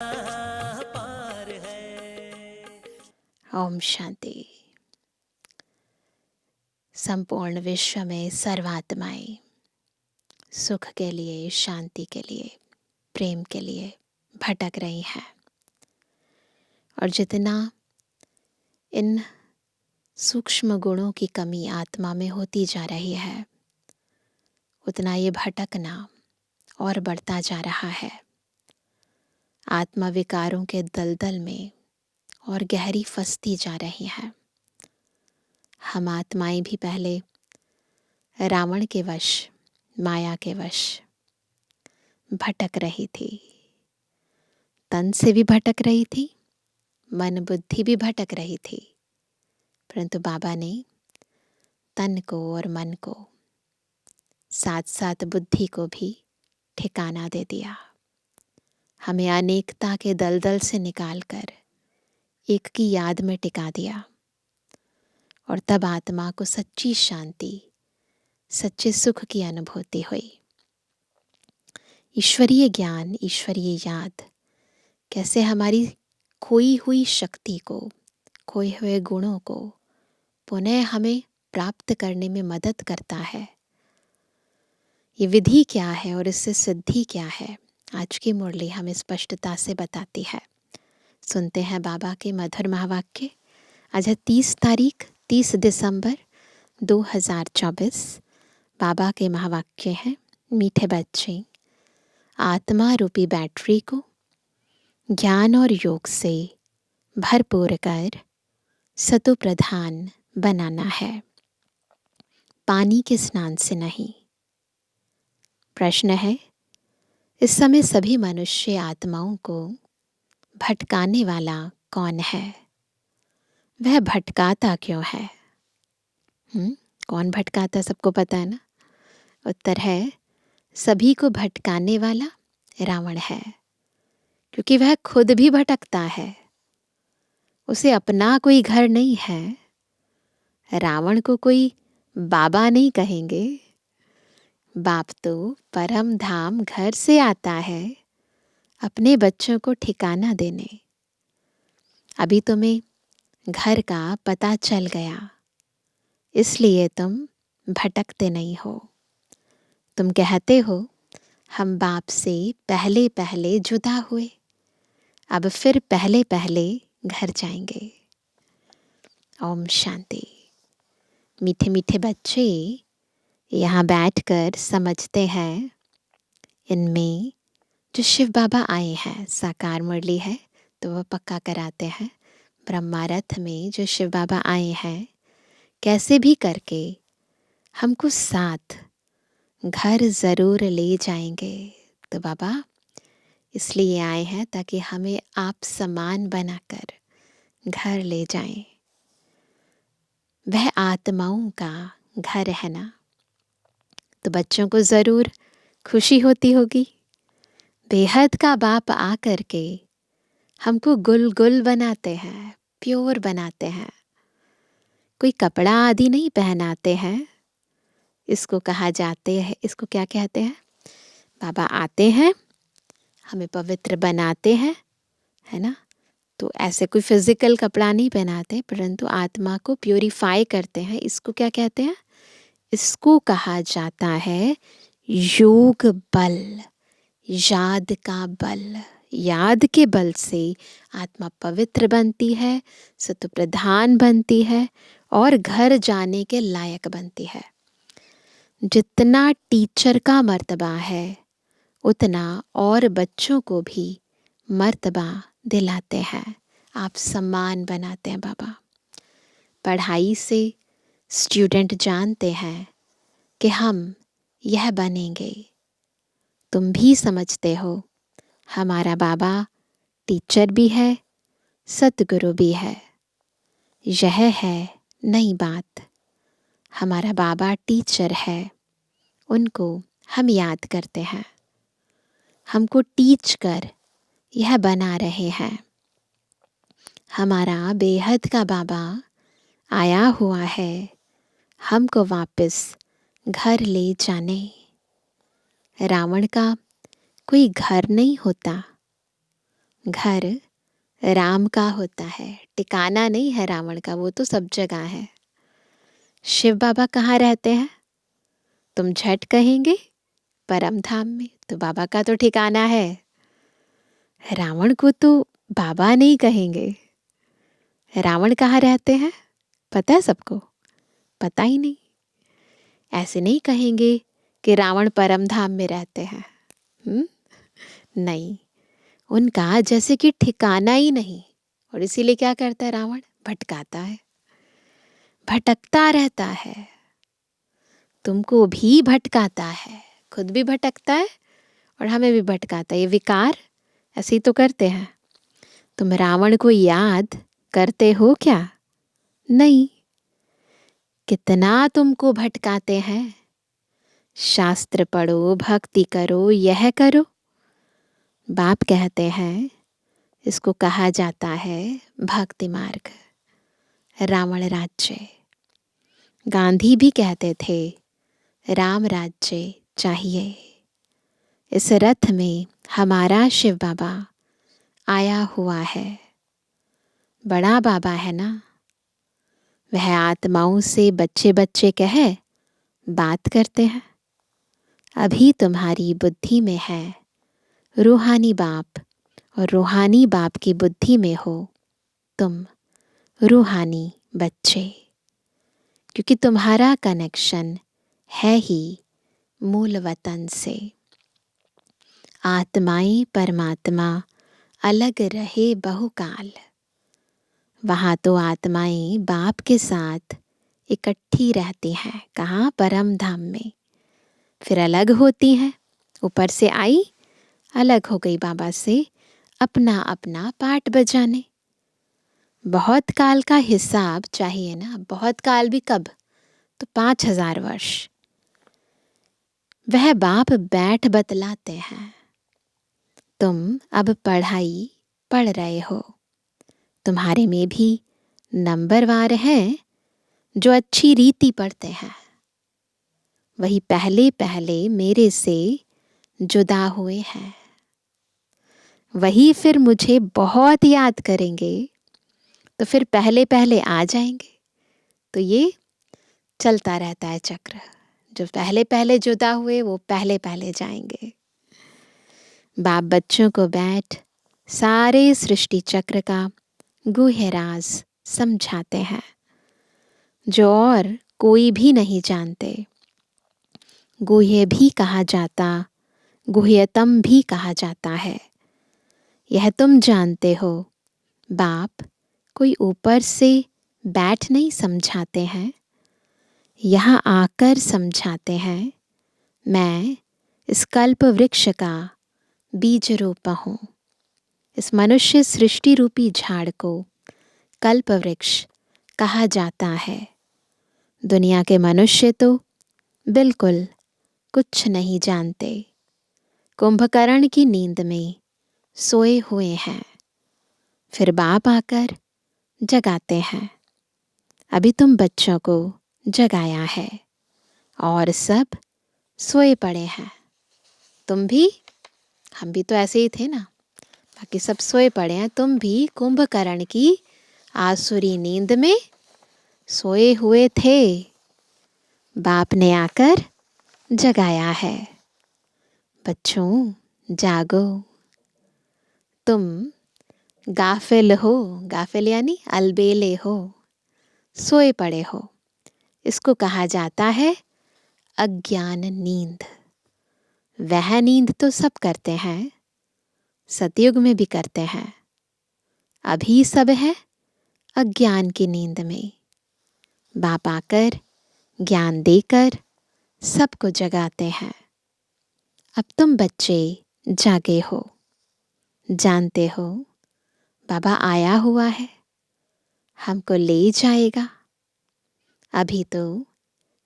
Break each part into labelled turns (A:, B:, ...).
A: पार है।
B: ओम शांति। संपूर्ण विश्व में सर्वात्माएं सुख के लिए, शांति के लिए, प्रेम के लिए भटक रही हैं। और जितना इन सूक्ष्म गुणों की कमी आत्मा में होती जा रही है, उतना ये भटकना और बढ़ता जा रहा है। आत्मा विकारों के दलदल में और गहरी फंसती जा रही है। हम आत्माएं भी पहले रावण के वश, माया के वश भटक रही थी। तन से भी भटक रही थी, मन बुद्धि भी भटक रही थी, परंतु बाबा ने तन को और मन को साथ साथ बुद्धि को भी ठिकाना दे दिया। हमें अनेकता के दलदल से निकालकर एक की याद में टिका दिया। और तब आत्मा को सच्ची शांति, सच्चे सुख की अनुभूति हुई। ईश्वरीय ज्ञान, ईश्वरीय याद कैसे हमारी खोई हुई शक्ति को, खोए हुए गुणों को पुनः हमें प्राप्त करने में मदद करता है। ये विधि क्या है और इससे सिद्धि क्या है, आज की मुरली हमें स्पष्टता से बताती है। सुनते हैं बाबा के मधुर महावाक्य। आज है 30 दिसंबर 2024। बाबा के महावाक्य हैं, मीठे बच्चे, आत्मा रूपी बैटरी को ज्ञान और योग से भरपूर कर सतो प्रधान बनाना है, पानी के स्नान से नहीं। प्रश्न है, इस समय सभी मनुष्य आत्माओं को भटकाने वाला कौन है? वह भटकाता क्यों है? कौन भटकाता, सबको पता है ना। उत्तर है, सभी को भटकाने वाला रावण है, क्योंकि वह खुद भी भटकता है। उसे अपना कोई घर नहीं है। रावण को कोई बाबा नहीं कहेंगे। बाप तो परम धाम घर से आता है अपने बच्चों को ठिकाना देने। अभी तुम्हें घर का पता चल गया, इसलिए तुम भटकते नहीं हो। तुम कहते हो हम बाप से पहले पहले जुदा हुए, अब फिर पहले पहले घर जाएंगे। ओम शांति। मीठे मीठे बच्चे यहाँ बैठकर समझते हैं, इनमें जो शिव बाबा आए हैं, साकार मुरली है तो वह पक्का कराते हैं। ब्रह्मा रथ में जो शिव बाबा आए हैं, कैसे भी करके हमको साथ घर ज़रूर ले जाएंगे। तो बाबा इसलिए आए हैं ताकि हमें आप समान बनाकर घर ले जाएं। वह आत्माओं का घर है ना, तो बच्चों को ज़रूर खुशी होती होगी। बेहद का बाप आकर के हमको गुल गुल बनाते हैं, प्योर बनाते हैं। कोई कपड़ा आदि नहीं पहनाते हैं। इसको कहा जाते हैं, इसको क्या कहते हैं? बाबा आते हैं, हमें पवित्र बनाते हैं, है ना। तो ऐसे कोई फिजिकल कपड़ा नहीं पहनाते, परंतु आत्मा को प्योरीफाई करते हैं। इसको क्या कहते हैं? इसको कहा जाता है योग बल, याद का बल। याद के बल से आत्मा पवित्र बनती है, सत्व प्रधान बनती है और घर जाने के लायक बनती है। जितना टीचर का मर्तबा है, उतना और बच्चों को भी मर्तबा दिलाते हैं। आप सम्मान बनाते हैं बाबा। पढ़ाई से स्टूडेंट जानते हैं कि हम यह बनेंगे। तुम भी समझते हो हमारा बाबा टीचर भी है, सतगुरु भी है। यह है नई बात। हमारा बाबा टीचर है, उनको हम याद करते हैं। हमको टीच कर यह बना रहे हैं। हमारा बेहद का बाबा आया हुआ है हमको वापस घर ले जाने। रावण का कोई घर नहीं होता, घर राम का होता है, ठिकाना नहीं है रावण का, वो तो सब जगह है। शिव बाबा कहाँ रहते हैं? तुम झट कहेंगे परम धाम में, तो बाबा का तो ठिकाना है। रावण को तो बाबा नहीं कहेंगे। रावण कहाँ रहते हैं पता है सबको? पता ही नहीं। ऐसे नहीं कहेंगे कि रावण परम धाम में रहते हैं। नहीं, उनका जैसे कि ठिकाना ही नहीं। और इसीलिए क्या करता है रावण? भटकाता है, भटकता रहता है, तुमको भी भटकाता है, खुद भी भटकता है और हमें भी भटकाता है। ये विकार ऐसे ही तो करते हैं। तुम रावण को याद करते हो क्या? नहीं। कितना तुमको भटकाते हैं। शास्त्र पढ़ो, भक्ति करो, यह करो। बाप कहते हैं इसको कहा जाता है भक्ति मार्ग, रावण राज्य। गांधी भी कहते थे राम राज्य चाहिए। इस रथ में हमारा शिव बाबा आया हुआ है। बड़ा बाबा है ना, वह आत्माओं से बच्चे बच्चे कहे बात करते हैं। अभी तुम्हारी बुद्धि में है रूहानी बाप, और रूहानी बाप की बुद्धि में हो तुम रूहानी बच्चे, क्योंकि तुम्हारा कनेक्शन है ही मूल वतन से। आत्माएं परमात्मा अलग रहे बहुकाल, वहाँ तो आत्माएं बाप के साथ इकट्ठी रहती हैं। कहाँ? परम धाम में। फिर अलग होती हैं, ऊपर से आई, अलग हो गई बाबा से, अपना अपना पाठ बजाने। बहुत काल का हिसाब चाहिए ना। बहुत काल भी कब? तो 5000 वर्ष। वह बाप बैठ बतलाते हैं। तुम अब पढ़ाई पढ़ रहे हो, तुम्हारे में भी नंबरवार हैं जो अच्छी रीति पढ़ते हैं। वही पहले पहले मेरे से जुदा हुए हैं, वही फिर मुझे बहुत याद करेंगे, तो फिर पहले पहले आ जाएंगे। तो ये चलता रहता है चक्र। जो पहले पहले जुदा हुए वो पहले पहले जाएंगे। बाप बच्चों को बैठ सारे सृष्टि चक्र का गुह्य राज समझाते हैं, जो और कोई भी नहीं जानते। गुह्य भी कहा जाता, गुह्यतम भी कहा जाता है। यह तुम जानते हो। बाप कोई ऊपर से बैठ नहीं समझाते हैं, यहाँ आकर समझाते हैं। मैं इस कल्प वृक्ष का बीज रूप हूँ। इस मनुष्य सृष्टि रूपी झाड़ को कल्प वृक्ष कहा जाता है। दुनिया के मनुष्य तो बिल्कुल कुछ नहीं जानते, कुंभकर्ण की नींद में सोए हुए हैं। फिर बाप आकर जगाते हैं। अभी तुम बच्चों को जगाया है और सब सोए पड़े हैं। तुम भी, हम भी तो ऐसे ही थे ना, बाकी सब सोए पड़े हैं। तुम भी कुंभकर्ण की आसुरी नींद में सोए हुए थे। बाप ने आकर जगाया है। बच्चों जागो, तुम गाफिल हो। गाफिल यानी अलबेले हो, सोए पड़े हो। इसको कहा जाता है अज्ञान नींद। वह नींद तो सब करते हैं, सतयुग में भी करते हैं। अभी सब है अज्ञान की नींद में। बाप आकर ज्ञान देकर सबको जगाते हैं। अब तुम बच्चे जागे हो, जानते हो बाबा आया हुआ है, हमको ले जाएगा। अभी तो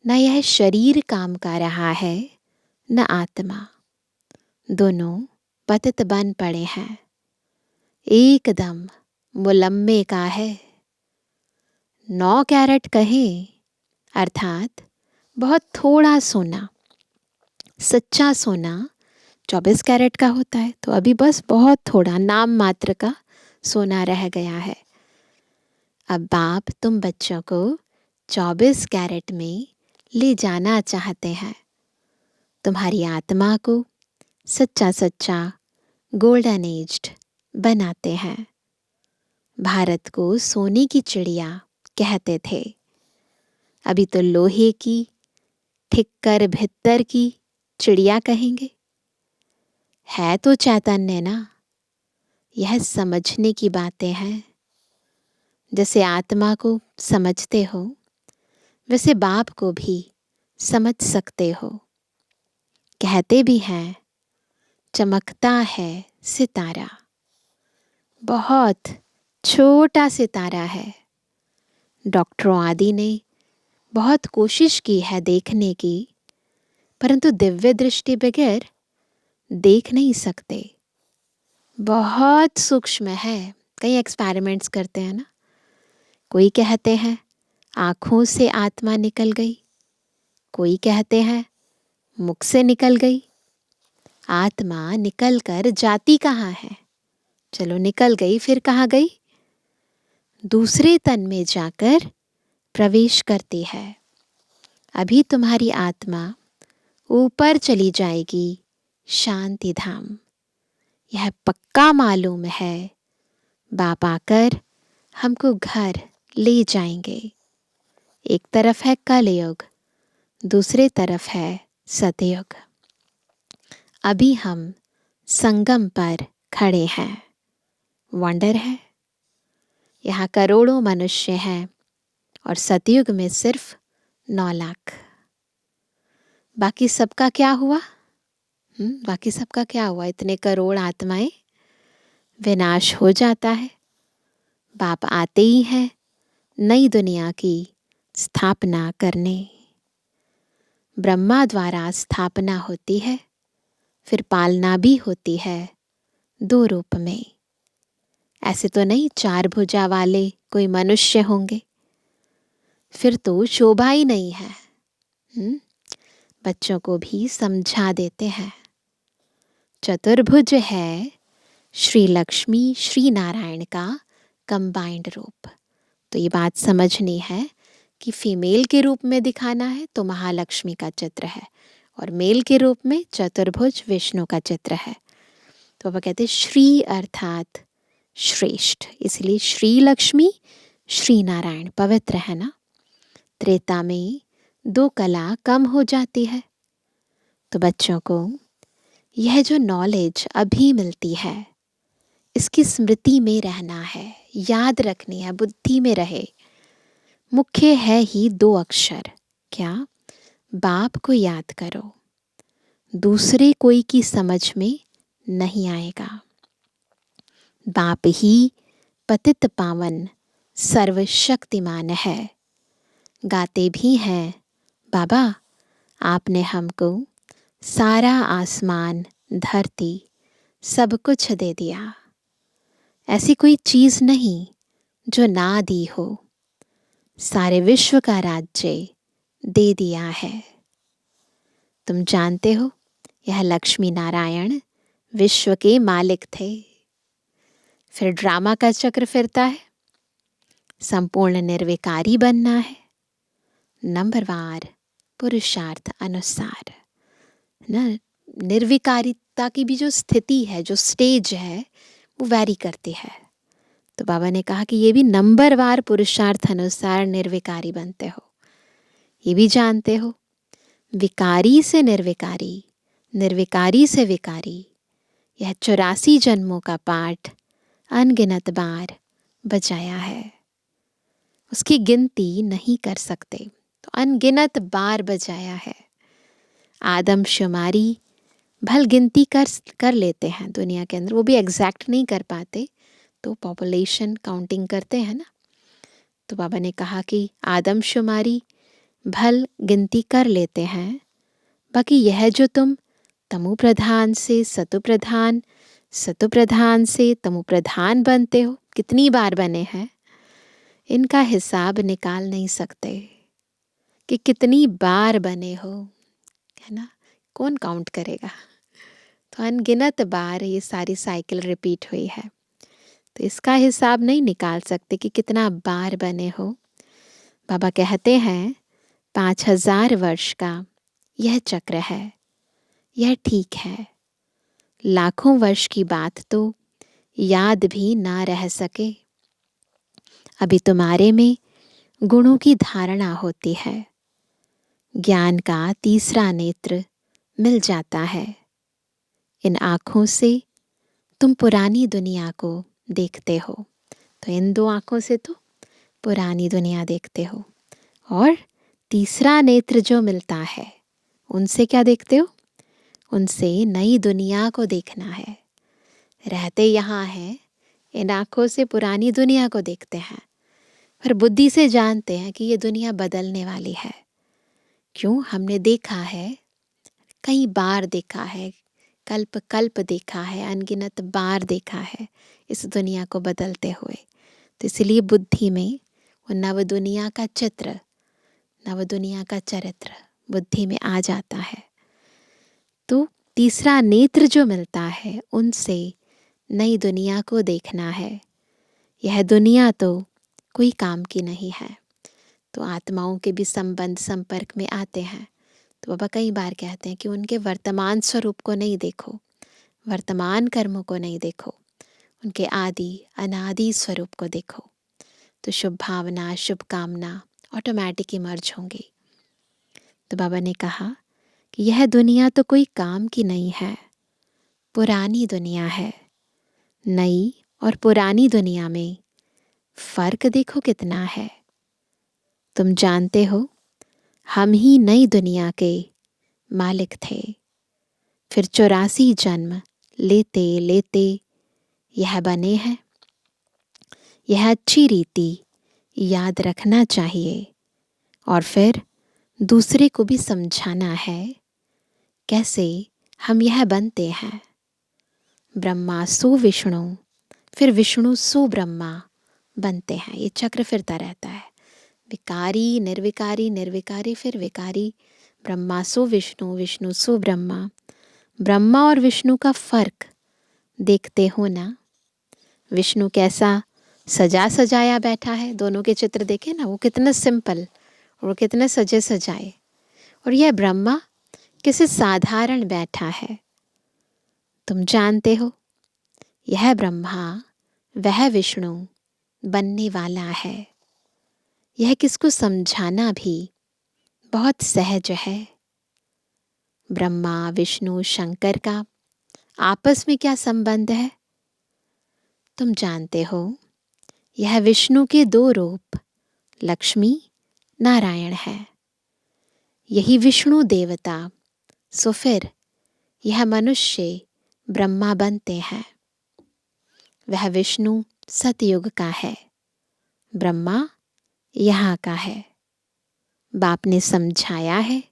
B: न यह शरीर काम कर रहा है न आत्मा, दोनों पतित बन पड़े हैं। एकदम मुलम्मे का है। 9 कैरेट कहें, अर्थात बहुत थोड़ा सोना, सच्चा सोना 24 कैरेट का होता है, तो अभी बस बहुत थोड़ा नाम मात्र का सोना रह गया है। अब बाप तुम बच्चों को 24 कैरेट में ले जाना चाहते हैं। तुम्हारी आत्मा को सच्चा सच्चा गोल्डन एज्ड बनाते हैं। भारत को सोने की चिड़िया कहते थे, अभी तो लोहे की ठिक्कर भित्तर की चिड़िया कहेंगे। है तो चैतन्य ना। यह समझने की बातें हैं। जैसे आत्मा को समझते हो, वैसे बाप को भी समझ सकते हो। कहते भी हैं चमकता है सितारा, बहुत छोटा सितारा है। डॉक्टरों आदि ने बहुत कोशिश की है देखने की, परंतु दिव्य दृष्टि बगैर देख नहीं सकते। बहुत सूक्ष्म है। कई एक्सपेरिमेंट्स करते हैं ना। कोई कहते हैं आँखों से आत्मा निकल गई, कोई कहते हैं मुख से निकल गई। आत्मा निकल कर जाती कहाँ है? चलो निकल गई, फिर कहाँ गई? दूसरे तन में जाकर प्रवेश करती है। अभी तुम्हारी आत्मा ऊपर चली जाएगी शांति धाम। यह पक्का मालूम है। बाप आकर हमको घर ले जाएंगे। एक तरफ है कलयुग, दूसरे तरफ है सतयुग। अभी हम संगम पर खड़े हैं। वंडर है। यहाँ करोड़ों मनुष्य हैं और सतयुग में सिर्फ 9 लाख। बाकी सबका क्या हुआ? बाकी सबका क्या हुआ? इतने करोड़ आत्माएं विनाश हो जाता है। बाप आते ही हैं नई दुनिया की स्थापना करने। ब्रह्मा द्वारा स्थापना होती है, फिर पालना भी होती है 2 रूप में। ऐसे तो नहीं 4 भुजा वाले कोई मनुष्य होंगे, फिर तो शोभा ही नहीं है। बच्चों को भी समझा देते हैं। चतुर्भुज है श्री लक्ष्मी श्री नारायण का कंबाइंड रूप। तो ये बात समझनी है कि फीमेल के रूप में दिखाना है तो महालक्ष्मी का चित्र है, और मेल के रूप में चतुर्भुज विष्णु का चित्र है। तो पापा कहते श्री अर्थात श्रेष्ठ, इसलिए श्री लक्ष्मी श्री नारायण पवित्र है ना। त्रेता में 2 कला कम हो जाती है। तो बच्चों को यह जो नॉलेज अभी मिलती है, इसकी स्मृति में रहना है, याद रखनी है, बुद्धि में रहे। मुख्य है ही 2 अक्षर। क्या? बाप को याद करो, दूसरे कोई की समझ में नहीं आएगा। बाप ही पतित पावन सर्वशक्तिमान है। गाते भी हैं बाबा आपने हमको सारा आसमान धरती सब कुछ दे दिया। ऐसी कोई चीज़ नहीं जो ना दी हो। सारे विश्व का राज्य दे दिया है। तुम जानते हो यह लक्ष्मी नारायण विश्व के मालिक थे। फिर ड्रामा का चक्र फिरता है। संपूर्ण निर्विकारी बनना है, नंबरवार पुरुषार्थ अनुसार ना। निर्विकारिता की भी जो स्थिति है, जो स्टेज है, वो वैरी करती है। तो बाबा ने कहा कि ये भी नंबरवार पुरुषार्थ अनुसार निर्विकारी बनते हो। ये भी जानते हो विकारी से निर्विकारी, निर्विकारी से विकारी, यह 84 जन्मों का पाठ अनगिनत बार बजाया है। उसकी गिनती नहीं कर सकते, तो अनगिनत बार बजाया है। आदमशुमारी भल गिनती कर लेते हैं दुनिया के अंदर, वो भी एग्जैक्ट नहीं कर पाते, तो पॉपुलेशन काउंटिंग करते हैं ना। तो बाबा ने कहा कि आदमशुमारी भल गिनती कर लेते हैं, बाकी यह जो तुम तमु प्रधान से सतु प्रधान, सतु प्रधान से तमु प्रधान बनते हो, कितनी बार बने हैं, इनका हिसाब निकाल नहीं सकते कि कितनी बार बने हो, है ना। कौन काउंट करेगा? तो अनगिनत बार ये सारी साइकिल रिपीट हुई है। तो इसका हिसाब नहीं निकाल सकते कि कितना बार बने हो। बाबा कहते हैं 5000 वर्ष का यह चक्र है, यह ठीक है। लाखों वर्ष की बात तो याद भी ना रह सके। अभी तुम्हारे में गुणों की धारणा होती है, ज्ञान का तीसरा नेत्र मिल जाता है। इन आँखों से तुम पुरानी दुनिया को देखते हो। तो इन दो आँखों से तो पुरानी दुनिया देखते हो, और तीसरा नेत्र जो मिलता है उनसे क्या देखते हो? उनसे नई दुनिया को देखना है। रहते यहाँ हैं, इन आँखों से पुरानी दुनिया को देखते हैं, पर बुद्धि से जानते हैं कि ये दुनिया बदलने वाली है। क्यों? हमने देखा है, कई बार देखा है, कल्प कल्प देखा है, अनगिनत बार देखा है इस दुनिया को बदलते हुए। तो इसलिए बुद्धि में वो नव दुनिया का चित्र, नव दुनिया का चरित्र बुद्धि में आ जाता है। तो तीसरा नेत्र जो मिलता है उनसे नई दुनिया को देखना है। यह दुनिया तो कोई काम की नहीं है। तो आत्माओं के भी संबंध संपर्क में आते हैं। तो बाबा कई बार कहते हैं कि उनके वर्तमान स्वरूप को नहीं देखो, वर्तमान कर्मों को नहीं देखो, उनके आदि अनादि स्वरूप को देखो। तो शुभ भावना, शुभ कामना ऑटोमेटिक इमर्ज होंगी। तो बाबा ने कहा कि यह दुनिया तो कोई काम की नहीं है, पुरानी दुनिया है। नई और पुरानी दुनिया में फर्क देखो कितना है। तुम जानते हो हम ही नई दुनिया के मालिक थे, फिर 84 जन्म लेते लेते यह बने हैं। यह अच्छी रीति याद रखना चाहिए, और फिर दूसरे को भी समझाना है कैसे हम यह बनते हैं। ब्रह्मा सो विष्णु, फिर विष्णु सो ब्रह्मा बनते हैं। ये चक्र फिरता रहता है, विकारी निर्विकारी, निर्विकारी फिर विकारी। ब्रह्मा सो विष्णु, विष्णु सो ब्रह्मा। ब्रह्मा और विष्णु का फर्क देखते हो ना। विष्णु कैसा सजा सजाया बैठा है, दोनों के चित्र देखे ना, वो कितना सिंपल और कितने सजे सजाए। और यह ब्रह्मा किसी साधारण बैठा है। तुम जानते हो यह ब्रह्मा वह विष्णु बनने वाला है। यह किसको समझाना भी बहुत सहज है। ब्रह्मा विष्णु शंकर का आपस में क्या संबंध है? तुम जानते हो यह विष्णु के दो रूप लक्ष्मी नारायण है। यही विष्णु देवता, सो फिर यह मनुष्य ब्रह्मा बनते हैं। वह विष्णु सतयुग का है, ब्रह्मा यहाँ का है। बाप ने समझाया है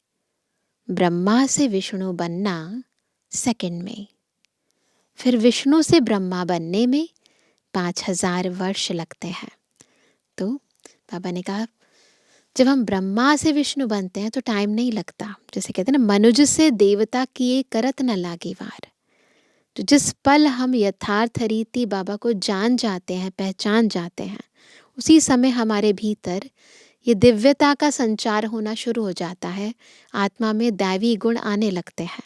B: ब्रह्मा से विष्णु बनना सेकंड में, फिर विष्णु से ब्रह्मा बनने में 5000 वर्ष लगते हैं। तो बाबा ने कहा जब हम ब्रह्मा से विष्णु बनते हैं तो टाइम नहीं लगता। जैसे कहते हैं ना, मनुज से देवता किए करत न लागे वार। तो जिस पल हम यथार्थ रीति बाबा को जान जाते हैं, पहचान जाते हैं, उसी समय हमारे भीतर ये दिव्यता का संचार होना शुरू हो जाता है। आत्मा में दैवी गुण आने लगते हैं।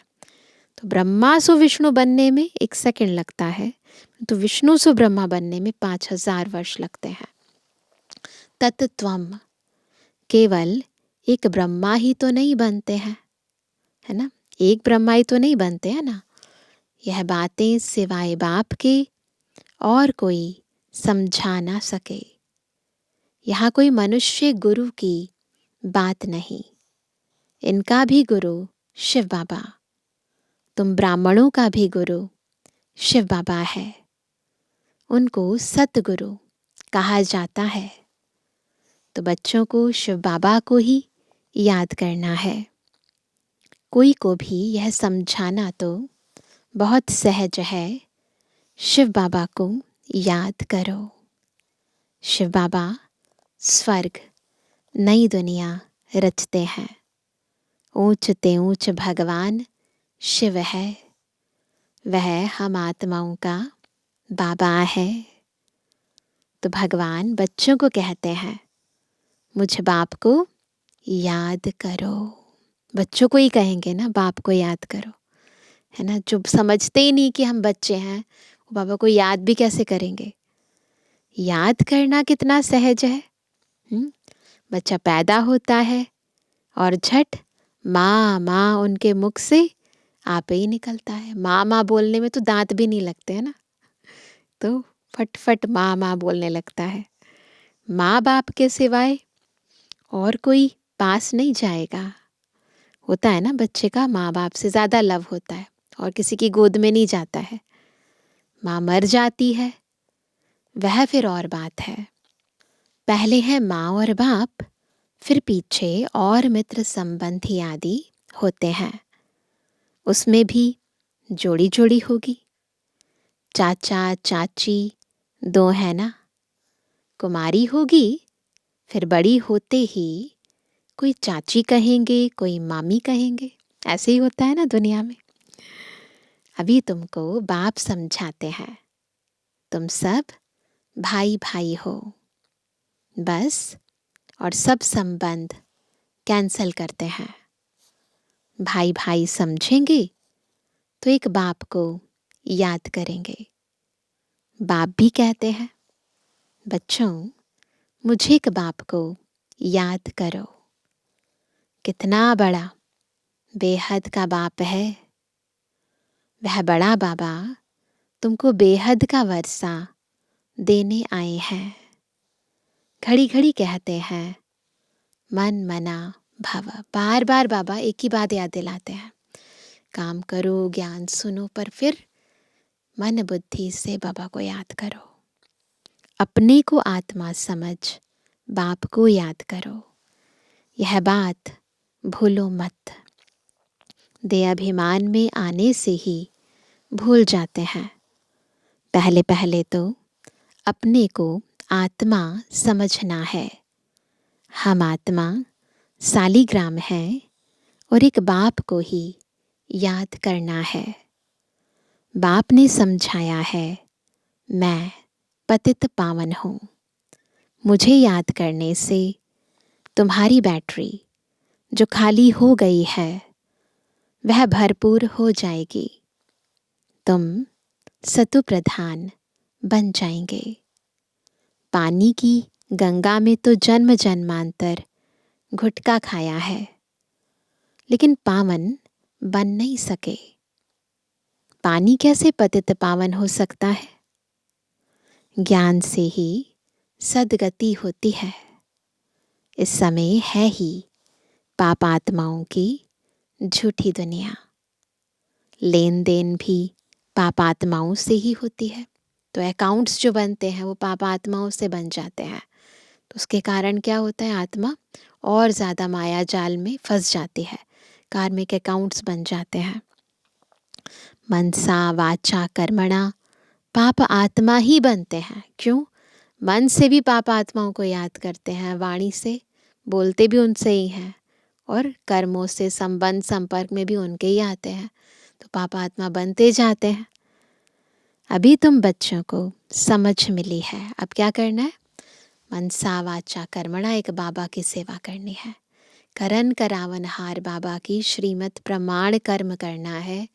B: तो ब्रह्मा सु विष्णु बनने में 1 सेकंड लगता है, तो विष्णु सु ब्रह्मा बनने में 5000 वर्ष लगते हैं। तत्त्वम, केवल एक ब्रह्मा ही तो नहीं बनते हैं, है ना। एक ब्रह्मा ही तो नहीं बनते हैं ना। यह बातें सिवाय बाप के और कोई समझा ना सके। यहाँ कोई मनुष्य गुरु की बात नहीं। इनका भी गुरु शिव बाबा, तुम ब्राह्मणों का भी गुरु शिव बाबा है। उनको सतगुरु कहा जाता है। तो बच्चों को शिव बाबा को ही याद करना है। कोई को भी यह समझाना तो बहुत सहज है, शिव बाबा को याद करो। शिव बाबा स्वर्ग नई दुनिया रचते हैं। ऊंच ते ऊंच भगवान शिव है। वह हम आत्माओं का बाबा है। तो भगवान बच्चों को कहते हैं, मुझ बाप को याद करो। बच्चों को ही कहेंगे ना, बाप को याद करो, है ना। जो समझते ही नहीं कि हम बच्चे हैं, वो बाबा को याद भी कैसे करेंगे। याद करना कितना सहज है। बच्चा पैदा होता है और झट माँ माँ उनके मुख से आप ही निकलता है। माँ माँ बोलने में तो दांत भी नहीं लगते हैं ना, तो फट फट माँ माँ बोलने लगता है। माँ बाप के सिवाय और कोई पास नहीं जाएगा। होता है ना, बच्चे का माँ बाप से ज़्यादा लव होता है और किसी की गोद में नहीं जाता है। माँ मर जाती है, वह फिर और बात है। पहले है माँ और बाप, फिर पीछे और मित्र संबंधी आदि होते हैं। उसमें भी जोड़ी जोड़ी होगी। चाचा चाची दो है ना। कुमारी होगी, फिर बड़ी होते ही कोई चाची कहेंगे, कोई मामी कहेंगे। ऐसे ही होता है ना दुनिया में। अभी तुमको बाप समझाते हैं, तुम सब भाई भाई हो बस, और सब संबंध कैंसल करते हैं। भाई भाई समझेंगे तो एक बाप को याद करेंगे। बाप भी कहते हैं, बच्चों मुझे एक बाप को याद करो। कितना बड़ा बेहद का बाप है। वह बड़ा बाबा तुमको बेहद का वर्षा देने आए हैं। घड़ी घड़ी कहते हैं मन मना भव। बार बार बाबा एक ही बात याद दिलाते हैं, काम करो, ज्ञान सुनो, पर फिर मन बुद्धि से बाबा को याद करो। अपने को आत्मा समझ बाप को याद करो। यह बात भूलो मत। दे अभिमान में आने से ही भूल जाते हैं। पहले पहले तो अपने को आत्मा समझना है। हम आत्मा सालीग्राम है और एक बाप को ही याद करना है। बाप ने समझाया है, मैं पतित पावन हूँ। मुझे याद करने से तुम्हारी बैटरी जो खाली हो गई है वह भरपूर हो जाएगी। तुम सतु प्रधान बन जाएंगे। पानी की गंगा में तो जन्म जन्मांतर घुटका खाया है, लेकिन पावन बन नहीं सके। पानी कैसे पतित पावन हो सकता है? ज्ञान से ही सद्गति होती है। इस समय है ही पापात्माओं की झूठी दुनिया। लेन देन भी पापात्माओं से ही होती है। तो अकाउंट्स जो बनते हैं वो पापात्माओं से बन जाते हैं। तो उसके कारण क्या होता है, आत्मा और ज़्यादा माया जाल में फंस जाती है। कार्मिक अकाउंट्स बन जाते हैं। मनसा वाचा कर्मणा पाप आत्मा ही बनते हैं। क्यों? मन से भी पाप आत्माओं को याद करते हैं, वाणी से बोलते भी उनसे ही हैं, और कर्मों से संबंध संपर्क में भी उनके ही आते हैं। तो पाप आत्मा बनते जाते हैं। अभी तुम बच्चों को समझ मिली है, अब क्या करना है? मनसा वाचा कर्मणा एक बाबा की सेवा करनी है। करन करावन हार बाबा की श्रीमत प्रमाण कर्म करना है।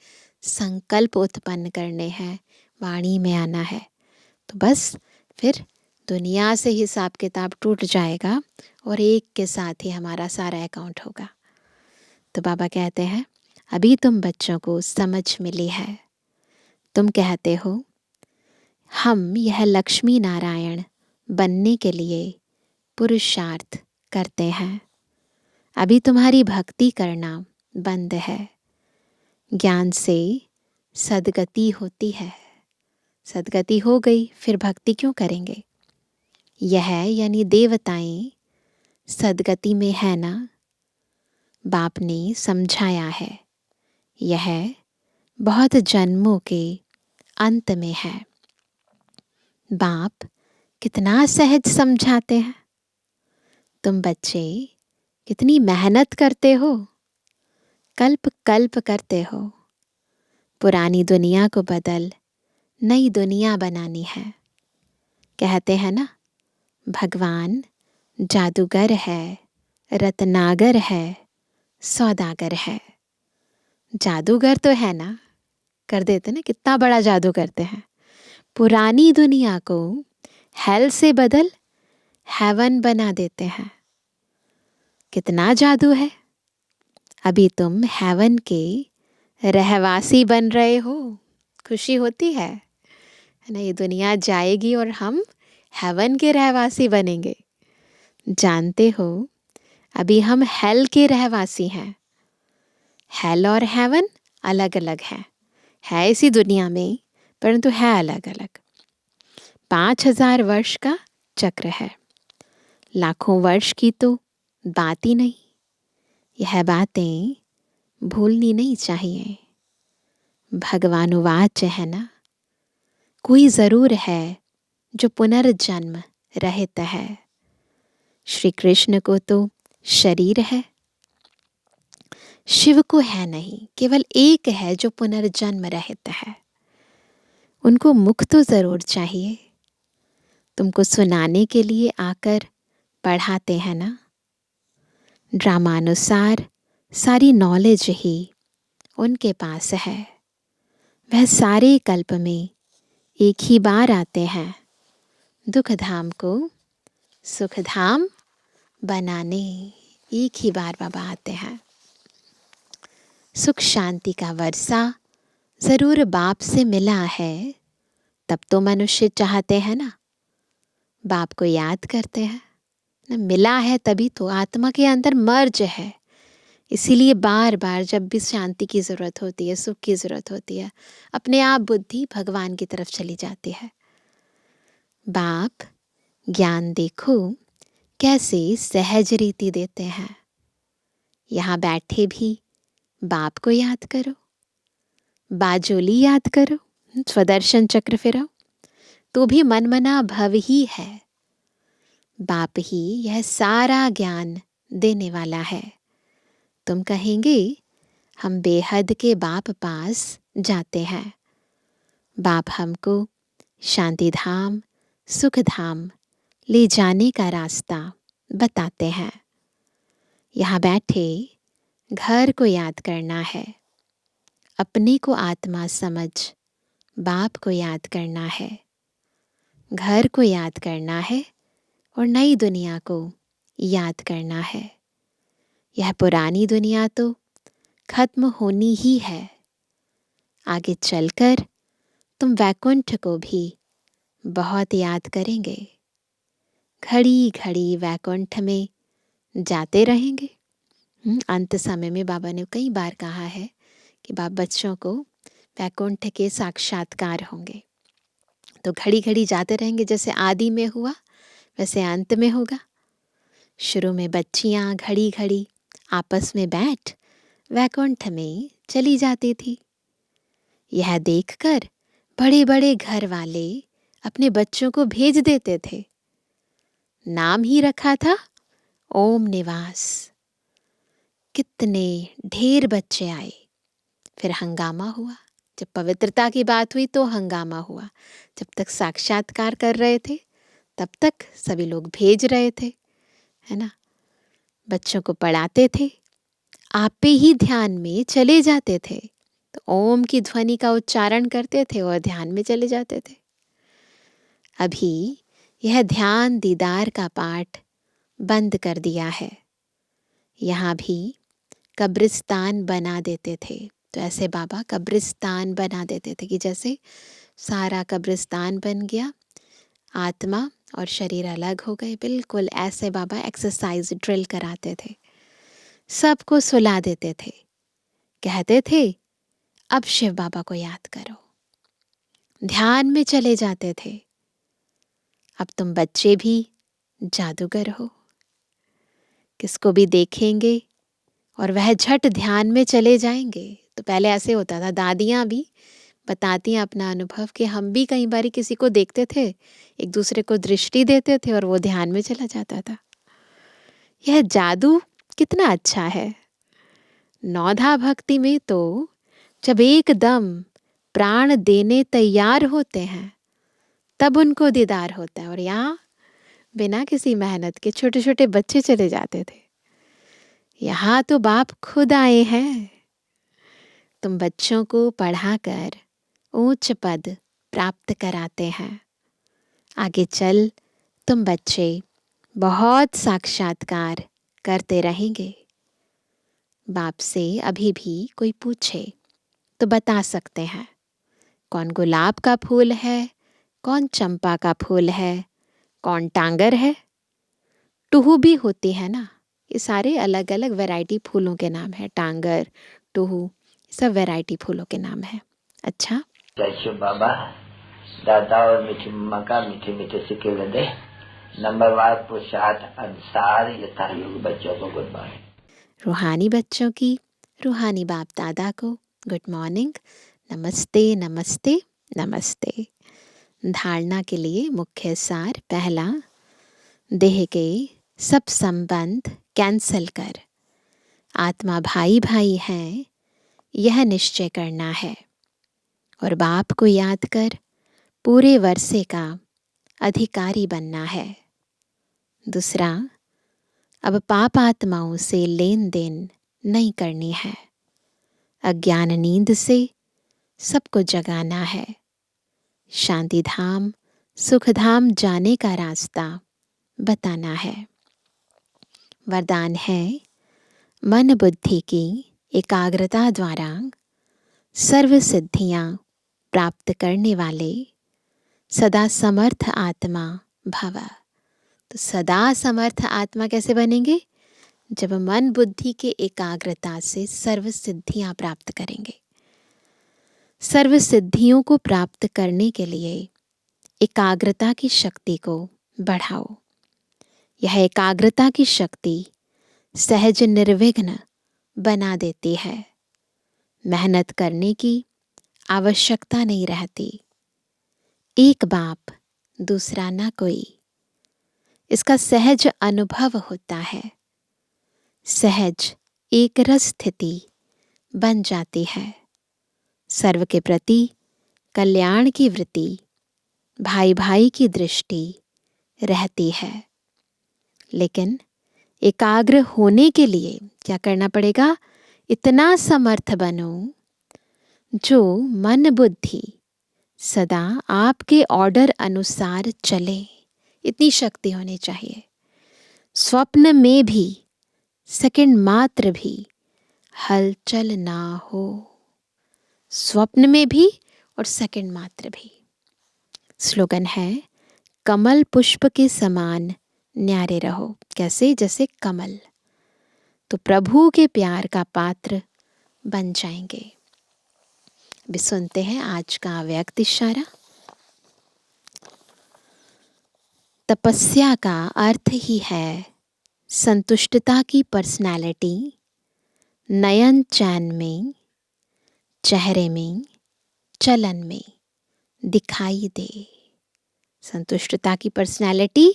B: संकल्प उत्पन्न करने हैं, वाणी में आना है। तो बस फिर दुनिया से हिसाब किताब टूट जाएगा और एक के साथ ही हमारा सारा अकाउंट होगा। तो बाबा कहते हैं, अभी तुम बच्चों को समझ मिली है। तुम कहते हो हम यह लक्ष्मी नारायण बनने के लिए पुरुषार्थ करते हैं। अभी तुम्हारी भक्ति करना बंद है। ज्ञान से सद्गति होती है। सद्गति हो गई, फिर भक्ति क्यों करेंगे? यह यानी देवताएं सद्गति में है ना। बाप ने समझाया है, यह बहुत जन्मों के अंत में है। बाप कितना सहज समझाते हैं। तुम बच्चे कितनी मेहनत करते हो, कल्प कल्प करते हो, पुरानी दुनिया को बदल नई दुनिया बनानी है। कहते हैं ना, भगवान जादूगर है, रत्नागर है, सौदागर है। जादूगर तो है ना, कर देते ना, कितना बड़ा जादू करते हैं। पुरानी दुनिया को हेल से बदल हेवन बना देते हैं। कितना जादू है। अभी तुम हेवन के रहवासी बन रहे हो, खुशी होती है ना। ये दुनिया जाएगी और हम हेवन के रहवासी बनेंगे। जानते हो, अभी हम हेल के रहवासी हैं। हेल और हेवन अलग अलग है इसी दुनिया में, परंतु है अलग अलग। 5000 वर्ष का चक्र है, लाखों वर्ष की तो बात ही नहीं। यह बातें भूलनी नहीं चाहिए। भगवानुवाच है ना, कोई जरूर है जो पुनर्जन्म रहित है। श्री कृष्ण को तो शरीर है, शिव को है नहीं, केवल एक है जो पुनर्जन्म रहित है। उनको मुख तो जरूर चाहिए। तुमको सुनाने के लिए आकर पढ़ाते हैं ना। ड्रामानुसार सारी नॉलेज ही उनके पास है। वह सारे कल्प में एक ही बार आते हैं, दुख धाम को सुख धाम बनाने। एक ही बार बाबा आते हैं। सुख शांति का वर्षा जरूर बाप से मिला है, तब तो मनुष्य चाहते हैं ना, बाप को याद करते हैं ना। मिला है तभी तो आत्मा के अंदर मर्ज है। इसीलिए बार बार जब भी शांति की ज़रूरत होती है, सुख की ज़रूरत होती है, अपने आप बुद्धि भगवान की तरफ चली जाती है। बाप ज्ञान देखो कैसे सहज रीति देते हैं। यहाँ बैठे भी बाप को याद करो, बाजोली याद करो, स्वदर्शन चक्र फिराओ, तो भी मनमना भव ही है। बाप ही यह सारा ज्ञान देने वाला है। तुम कहेंगे हम बेहद के बाप पास जाते हैं। बाप हमको शांति धाम सुख धाम ले जाने का रास्ता बताते हैं। यहाँ बैठे घर को याद करना है, अपने को आत्मा समझ बाप को याद करना है, घर को याद करना है और नई दुनिया को याद करना है। यह पुरानी दुनिया तो खत्म होनी ही है। आगे चलकर तुम वैकुंठ को भी बहुत याद करेंगे। घड़ी घड़ी वैकुंठ में जाते रहेंगे। अंत समय में बाबा ने कई बार कहा है कि बाप बच्चों को वैकुंठ के साक्षात्कार होंगे, तो घड़ी घड़ी जाते रहेंगे। जैसे आदि में हुआ वैसे अंत में होगा। शुरू में बच्चियां घड़ी घड़ी आपस में बैठ वैकुंठ में चली जाती थी। यह देखकर बड़े बड़े घर वाले अपने बच्चों को भेज देते थे। नाम ही रखा था ओम निवास। कितने ढेर बच्चे आए। फिर हंगामा हुआ। जब पवित्रता की बात हुई तो हंगामा हुआ। जब तक साक्षात्कार कर रहे थे तब तक सभी लोग भेज रहे थे, है ना। बच्चों को पढ़ाते थे, आपे ही ध्यान में चले जाते थे। तो ओम की ध्वनि का उच्चारण करते थे और ध्यान में चले जाते थे। अभी यह ध्यान दीदार का पाठ बंद कर दिया है। यहाँ भी कब्रिस्तान बना देते थे। तो ऐसे बाबा कब्रिस्तान बना देते थे कि जैसे सारा कब्रिस्तान बन गया, आत्मा और शरीर अलग हो गए। बिल्कुल ऐसे बाबा एक्सरसाइज ड्रिल कराते थे। सबको सुला देते थे। कहते थे अब शिव बाबा को याद करो। ध्यान में चले जाते थे। अब तुम बच्चे भी जादूगर हो। किसको भी देखेंगे और वह झट ध्यान में चले जाएंगे। तो पहले ऐसे होता था, दादियाँ भी बताती हैं अपना अनुभव कि हम भी कई बार किसी को देखते थे, एक दूसरे को दृष्टि देते थे और वो ध्यान में चला जाता था। यह जादू कितना अच्छा है। नौधा भक्ति में तो जब एकदम प्राण देने तैयार होते हैं तब उनको दीदार होता है। और यहाँ बिना किसी मेहनत के छोटे छोटे बच्चे चले जाते थे, यहाँ तो बाप खुद आए हैं। तुम बच्चों को पढ़ाकर ऊंच पद प्राप्त कराते हैं। आगे चल तुम बच्चे बहुत साक्षात्कार करते रहेंगे। बाप से अभी भी कोई पूछे तो बता सकते हैं कौन गुलाब का फूल है, कौन चंपा का फूल है, कौन टांगर है। टुहू भी होती है ना, ये सारे अलग अलग वैरायटी फूलों के नाम है। टांगर, टुहू, सब वैरायटी फूलों के नाम है। अच्छा,
A: जय बाबा दादा और मीठी मम्मा का मीठे मीठे सिक्के दे नंबरवार पुरुषार्थ अनुसार यथा योग बच्चों को गुड मॉर्निंग।
B: रूहानी बच्चों की रूहानी बाप दादा को गुड मॉर्निंग, नमस्ते नमस्ते नमस्ते। धारणा के लिए मुख्य सार, पहला, देह के सब संबंध कैंसल कर आत्मा भाई भाई हैं यह निश्चय करना है और बाप को याद कर पूरे वर्षे का अधिकारी बनना है। दूसरा, अब पाप आत्माओं से लेन देन नहीं करनी है। अज्ञान नींद से सबको जगाना है। शांति धाम सुख धाम जाने का रास्ता बताना है। वरदान है, मन बुद्धि की एकाग्रता द्वारा सर्व सिद्धियां प्राप्त करने वाले सदा समर्थ आत्मा भव। तो सदा समर्थ आत्मा कैसे बनेंगे? जब मन बुद्धि के एकाग्रता से सर्व सिद्धियां प्राप्त करेंगे। सर्व सिद्धियों को प्राप्त करने के लिए एकाग्रता की शक्ति को बढ़ाओ। यह एकाग्रता की शक्ति सहज निर्विघ्न बना देती है। मेहनत करने की आवश्यकता नहीं रहती। एक बाप दूसरा ना कोई, इसका सहज अनुभव होता है। सहज एक रस स्थिति बन जाती है। सर्व के प्रति कल्याण की वृत्ति, भाई भाई की दृष्टि रहती है। लेकिन एकाग्र होने के लिए क्या करना पड़ेगा? इतना समर्थ बनो जो मन बुद्धि सदा आपके ऑर्डर अनुसार चले। इतनी शक्ति होनी चाहिए। स्वप्न में भी सेकंड मात्र भी हलचल ना हो। स्वप्न में भी और सेकंड मात्र भी। स्लोगन है, कमल पुष्प के समान न्यारे रहो। कैसे? जैसे कमल। तो प्रभु के प्यार का पात्र बन जाएंगे। भी सुनते हैं आज का अव्यक्त इशारा। तपस्या का अर्थ ही है संतुष्टता की पर्सनालिटी नयन चैन में, चेहरे में, चलन में दिखाई दे। संतुष्टता की पर्सनालिटी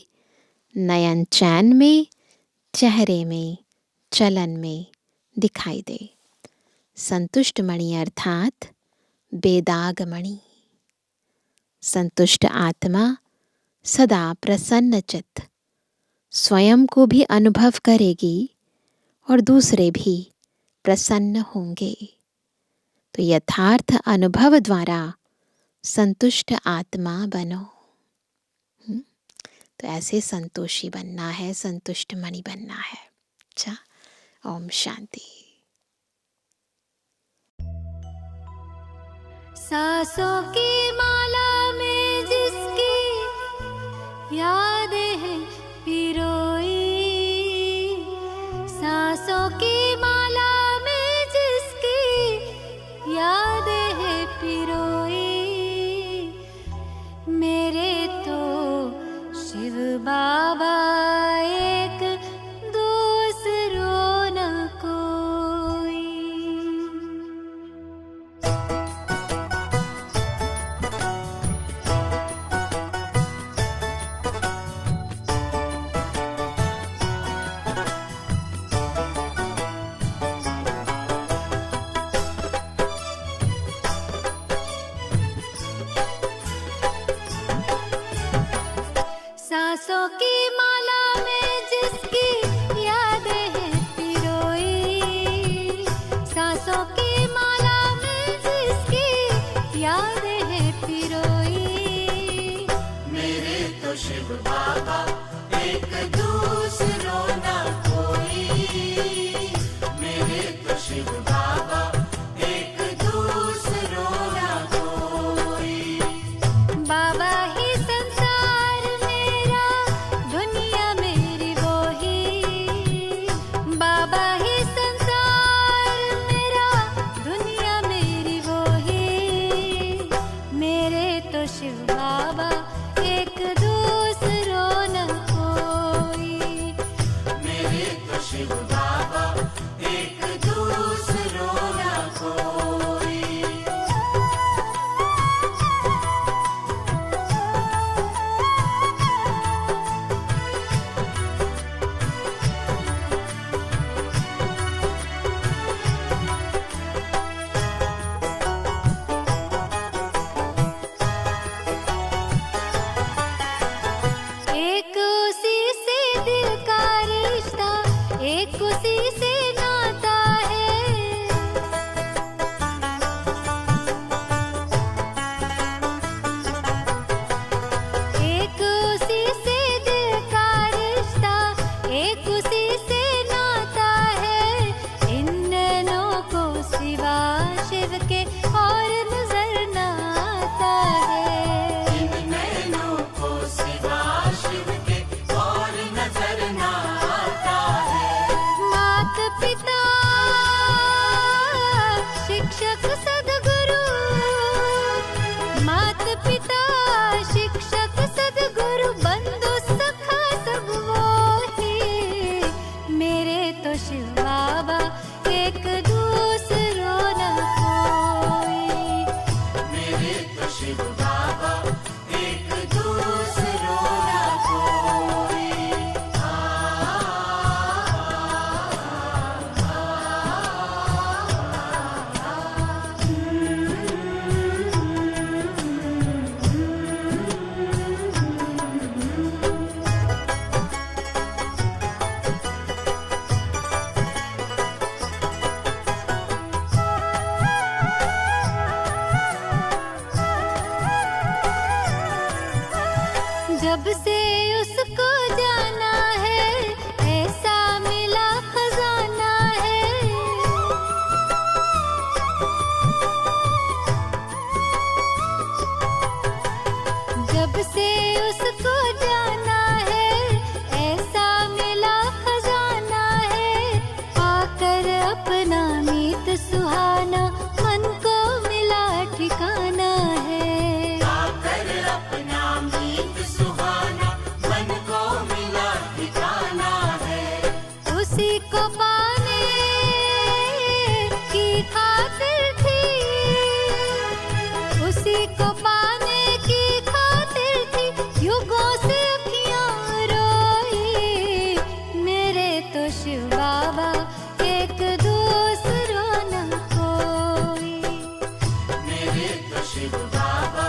B: नयन चैन में, चेहरे में, चलन में दिखाई दे। संतुष्ट मणि अर्थात बेदाग मणि। संतुष्ट आत्मा सदा प्रसन्न चित्त स्वयं को भी अनुभव करेगी और दूसरे भी प्रसन्न होंगे। तो यथार्थ अनुभव द्वारा संतुष्ट आत्मा बनो। तो ऐसे संतोषी बनना है, संतुष्ट मणि बनना है। अच्छा, ओम शांति।
C: सांसों की माला में जिसकी याद है पिरोई, सांसों की माला में जिसकी याद है पिरोई, मेरे तो शिव बाबा एक दूसरो न कोई। सांसों की माला में जिसकी यादें हैं पिरोई, सांसों की माला में जिसकी यादें हैं पिरोई।
D: मेरे तो शिव बाबा एक दूसरो ना कोई, मेरे तो शिव बाबा एक दूसरो ना कोई।
C: बाबा ही संसार मेरा, दुनिया मेरी वो ही, बाबा ही संसार मेरा, दुनिया मेरी वो ही। मेरे तो शिव बाबा एक दूसरो न कोई,
D: मेरे तो शिव बाबा एक दूसरो ना कोई।
C: एक उसी से दिल का रिश्ता, एक उसी से नाता है। एक उसी से दिल का रिश्ता, एक उसी से नाता है। इन नैनों को सिवा शिव के और नजर न आता है।
D: इन नैनों को सिवा शिव के और नजर ना आता है।
C: मात पिता शिक्षक सद्गुरु, मात पिता शिक्षक सद्गुरु, बंधु सखा सब वो ही। मेरे तो शिव बाबा एक दूसरो न कोई,
D: मेरे तो शिव बाबा एक दूसरो ना कोई।
C: जब से उसको जाना है, ऐसा मिला खजाना है। जब से उसको जाना है, ऐसा मिला खजाना है। पाकर अपना मीत सुहाना, मन को मिला ठिकाना है।
D: आकर अपना मीत सुहाना, मन को मिला ठिकाना है।
C: उसी को पाने की खातिर थी, उसी को पाने की खातिर थी, युगों से अखियां रोई। मेरे तो शिव बाबा एक दूसरो न कोई,
D: मेरे तो शिव बाबा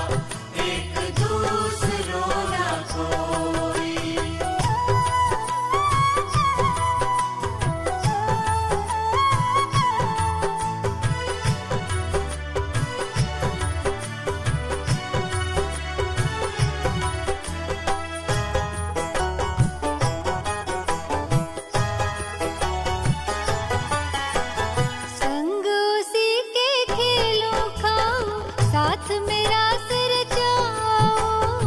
D: एक दूसरो ना कोई।
C: संग उसी के खेलूं खाऊं, साथ मेरा सिर जाऊं।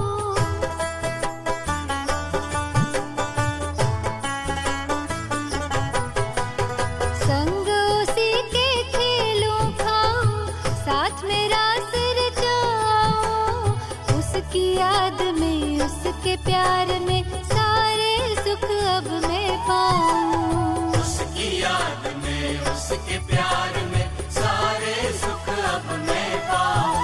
C: संग उसी के खेलूं खाऊं, साथ मेरा सिर जाऊं। उसकी याद में, उसके प्यार में, सारे सुख अब मैं पाऊं।
D: उसकी याद में, उसके प्यार में, सारे सुख अब मैं पाऊं।